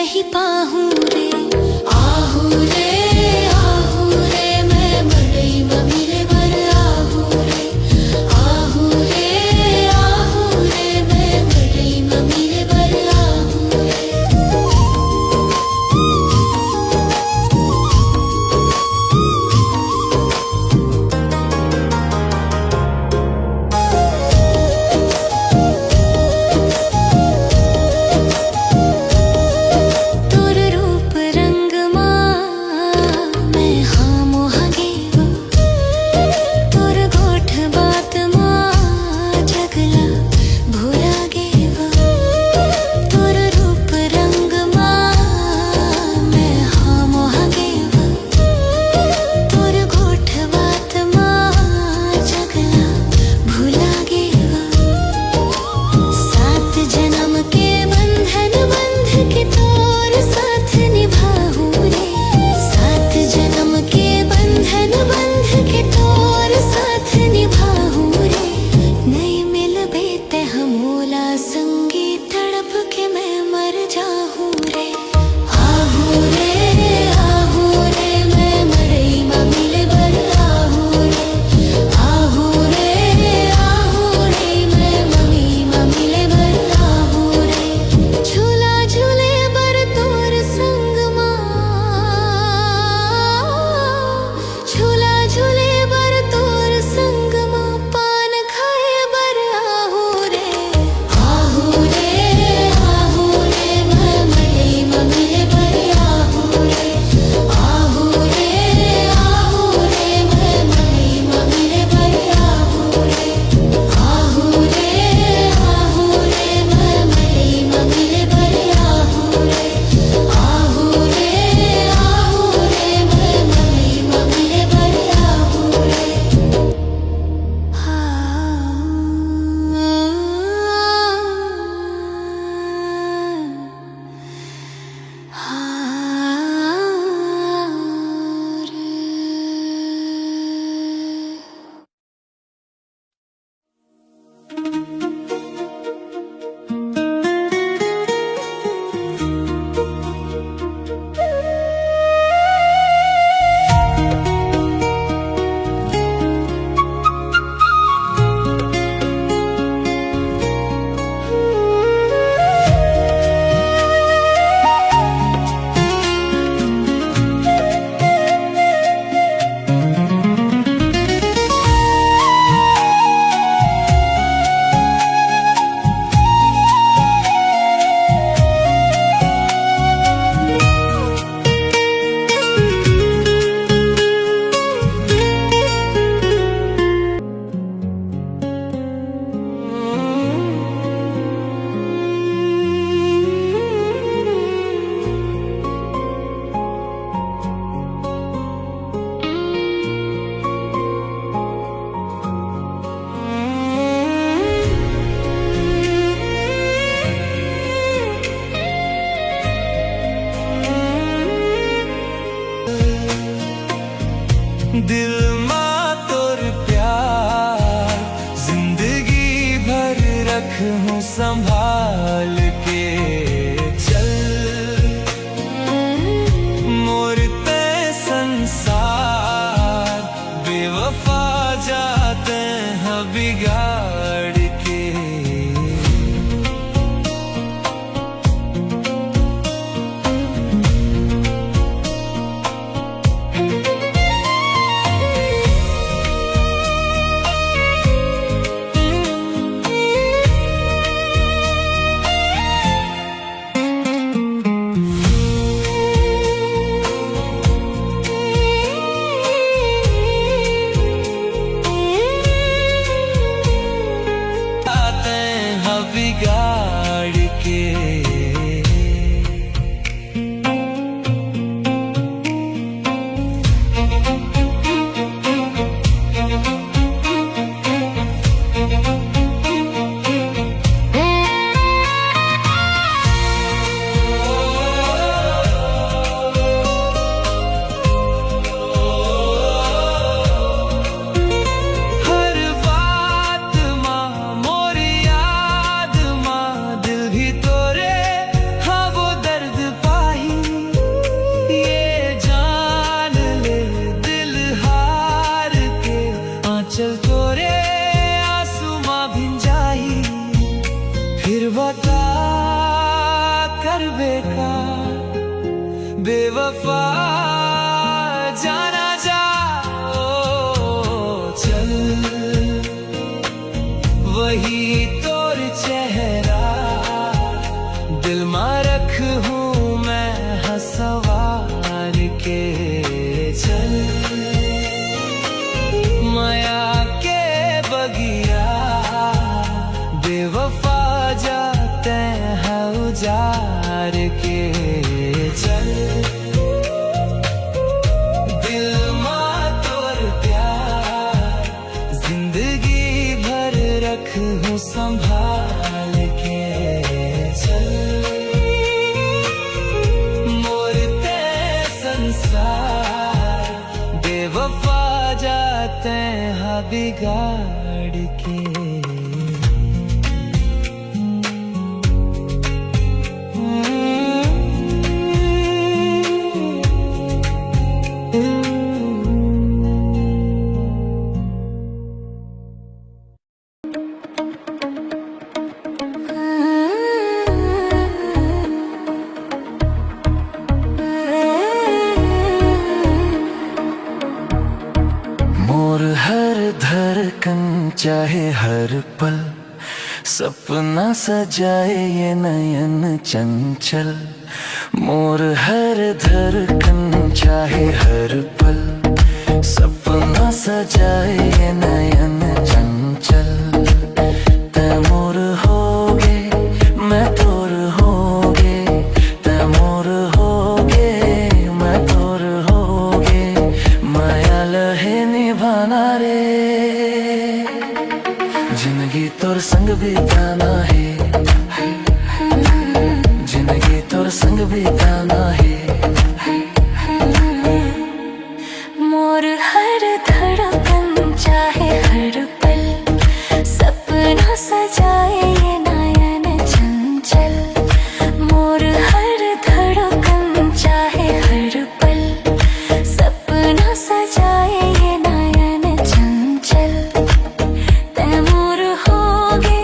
नहीं पाहूं रे। आहू रे मैं मरई ममिले मर आहू रे। आहू रे मैं मरई ममिले मर आहू रे। दिल मां तोर प्यार जिंदगी भर रखूं संभाल के। चल मोर ते संसार बेवफा जाते हैं बिगाड़ के। बिगाड़ के तोरे बेवफा जाना जा चल वही तोर चेहरा दिल में रख हूँ मैं हंसवार के चल माया के बगिया बेवफा जाते हैं उजार के चल दिल में तोर प्यार जिंदगी भर रख हूँ संभाल के चल मोरते संसार बेवफा जाते हैं बिगाड़ के मोर हर धड़कन चाहे हर पल सपना सजाए ये नयन चंचल मोर हर धड़कन चाहे हर पल सपना सजाए ये नयन चंचल तैमूर होगे मैं तोर होगे तैमूर होगे मैं तोर होगे माया लहे निभाना रे जिंदगी तोर संग बिताना है जिंदगी तोर संग बिताना है मोर हर धड़कन चाहे हर पल सपना सजाए ये नयन चंचल मोर हर धड़कन चाहे हर पल सपना सजाए ये नयन चंचल तैमूर होगे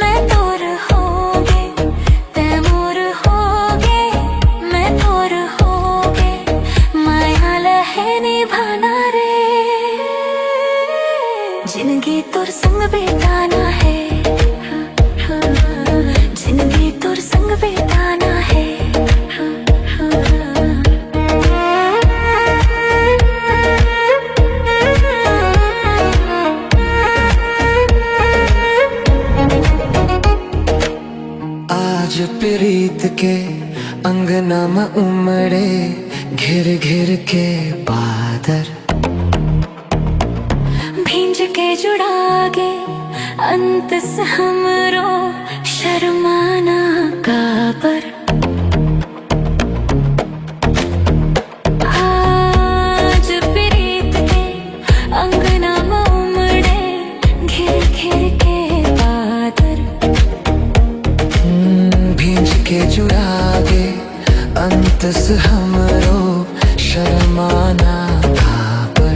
मैं तोर होगे तैमूर होगे मैं तोर होगे माया लहे निभाना रे जिंदगी तोर संग बिताना है जिंदगी तोर संग बिताना है आज प्रीत के अंगना में उमड़े घेर घेर के बादर भींज के जुड़ागे अंत से हमरो शर्माना काबर आज प्रीत के अंगना में उमड़े घेर घेर के बादर भींज के जुड़ागे अंत से हमरो शर्माना काबर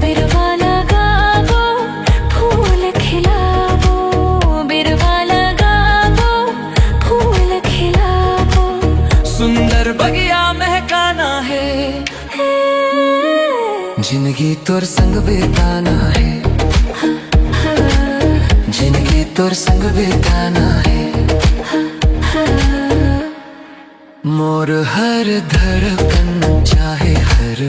बिरवा लगावो फूल खिलावो बिरवा लगावो फूल खिलावो सुंदर बगिया महकाना है जिंदगी तोर संग बिताना है जिंदगी तोर संग बिताना है मोर हर धड़कन चाहे हर